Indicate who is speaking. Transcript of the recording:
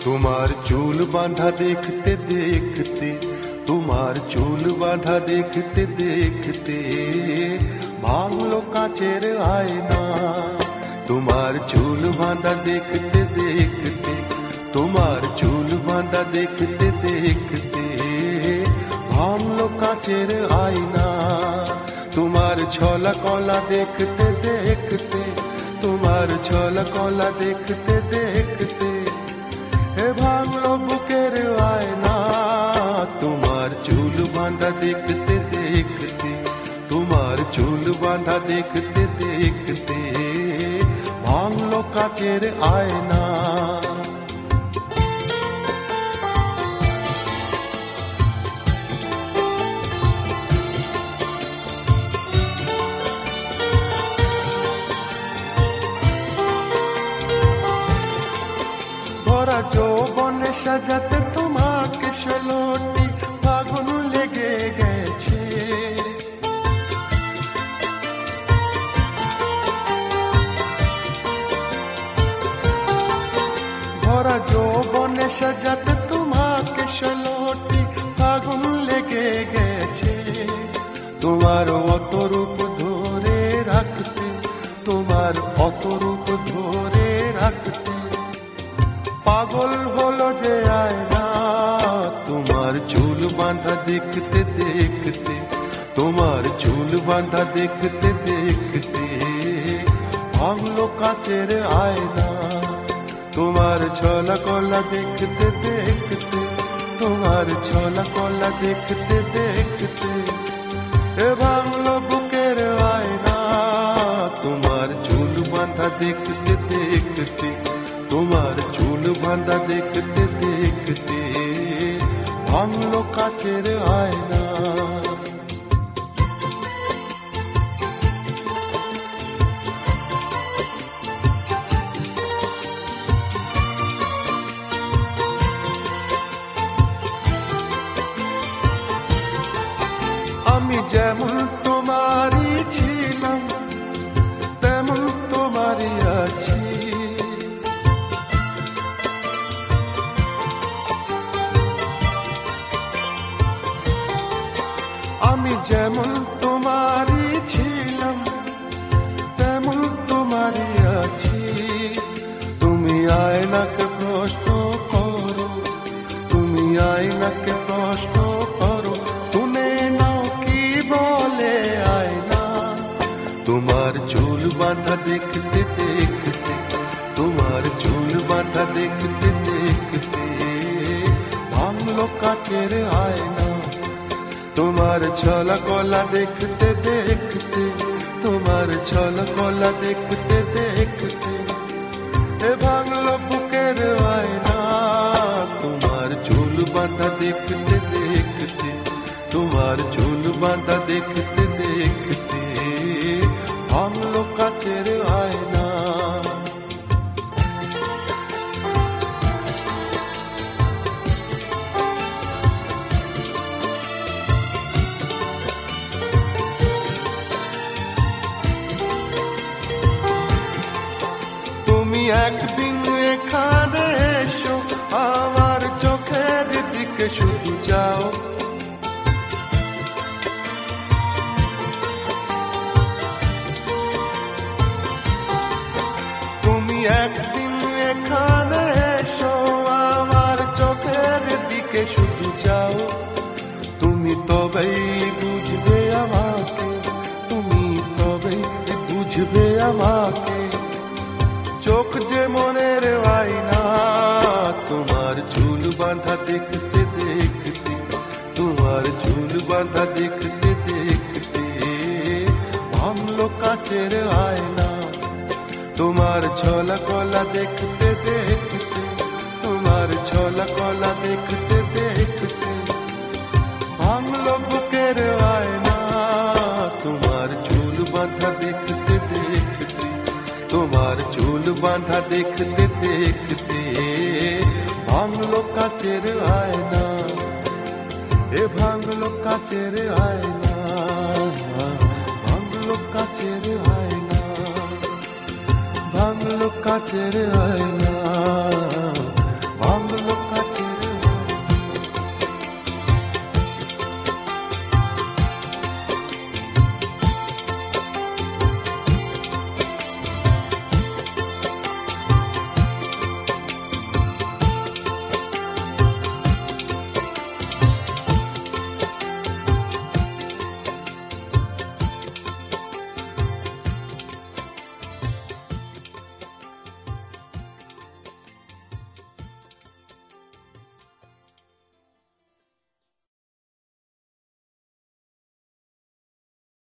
Speaker 1: তোমার চুল বাঁধা দেখতে দেখতে, তোমার চুল বাঁধা দেখতে দেখতে ভাঙলো কাচের আয়না। তোমার চুল বাঁধা দেখতে দেখতে, তোমার চুল বাঁধা দেখতে দেখতে ভাঙলো কাচের আয়না। তোমার ছলা কলা দেখতে দেখতে, তোমার ছলা কলা দেখতে দেখতে এ ভাঙলো বুকের আয়না। তোমার চুল বাঁধা দেখতে দেখতে, তোমার চুল বাঁধা দেখতে দেখতে ভাঙলো কাচের আয়না। ভরা যৌবনে সাজাতে তোমাকে ষোলোটি ফাগুন লেগে গেছে। ভরা যৌবনে সাজাতে তোমাকে ষোলোটি ফাগুন লেগে গেছে। তোমার অত রূপ ধরে রাখতে, তোমার অত রূপ ধরে রাখতে পাগল হলো যে আয়না। তোমার চুল বাঁধা দেখতে দেখতে, তোমার চুল বাঁধা দেখতে দেখতে ভাঙলো কাচের আয়না। তোমার ছলা কলা দেখতে দেখতে, তোমার ছলা কলা দেখতে দেখতে এ ভাঙলো বুকের আয়না। তোমার চুল বাঁধা দেখতে দেখতে, তোমার চুল বাঁধা দেখতে দেখতে ভাঙলো কাচের আয়না। আমি যেমন তোমারই ছিলাম তেমন তোমারই আছি। আমি যেমন তোমারই ছিলাম তেমন তোমারই আছি। তুমি আয়নাকে প্রশ্ন করো, তুমি আয়নাকে প্রশ্ন করো, শুনে নাও কি বলে আয়না। তোমার চুল বাঁধা দেখতে দেখতে, তোমার চুল বাঁধা দেখতে দেখতে ভাঙলো কাচের আয়না। তোমার ছলা কলা দেখতে দেখতে, তোমার ছলা কলা দেখতে দেখতে এ ভাঙলো বুকের আয়না। তোমার চুল বাঁধা দেখতে দেখতে, তোমার চুল বাঁধা দেখতে দেখতে ভাঙলো কাচের আয়না। একদিন এখানে এসো, আমার চোখের দিকে শুধু যাও। তুমি একদিন এখানে এসো, আমার চোখের দিকে শুধু যাও। তুমি তবেই বুঝবে আমাকে, তুমি তবেই বুঝবে আমাকে। চোখ যে মনের আয়না। তোমার চুল বাঁধা দেখতে দেখতে, তোমার চুল বাঁধা দেখতে দেখতে ভাঙলো কাচের আয়না। তোমার ছলা কলা দেখতে দেখতে, তোমার ছলা কলা দেখতে দেখতে ভাঙলো বুকের আয়না। তোমার চুল বাঁধা দেখতে দেখতে, তোমার চুল বাঁধা দেখতে দেখতে ভাঙলো কাচের আয়না। এ ভাঙলো কাচের আয়না, ভাঙলো কাচের আয়না, ভাঙলো কাচের আয়না।